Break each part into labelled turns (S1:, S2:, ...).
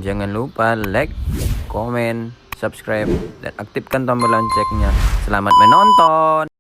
S1: Jangan lupa like, komen, subscribe, dan aktifkan tombol loncengnya. Selamat menonton.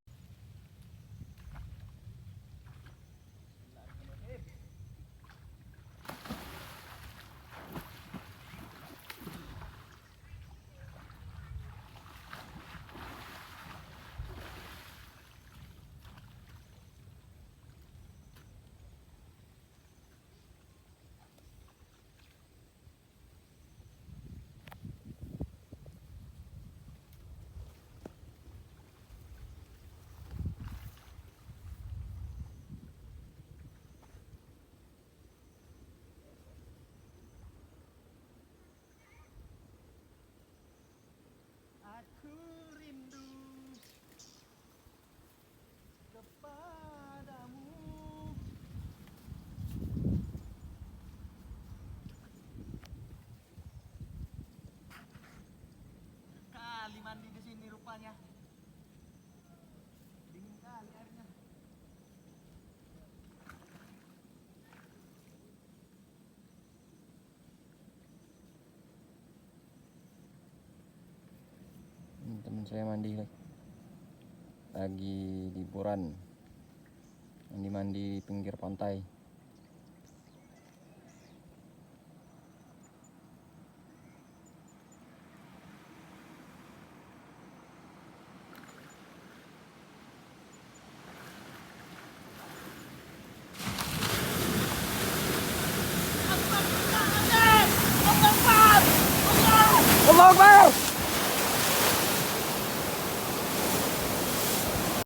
S2: Aku rindu kepadamu. Kali mandi di sini rupanya. Dingin kali airnya.
S1: Teman saya mandi lagi liburan, mandi pinggir pantai.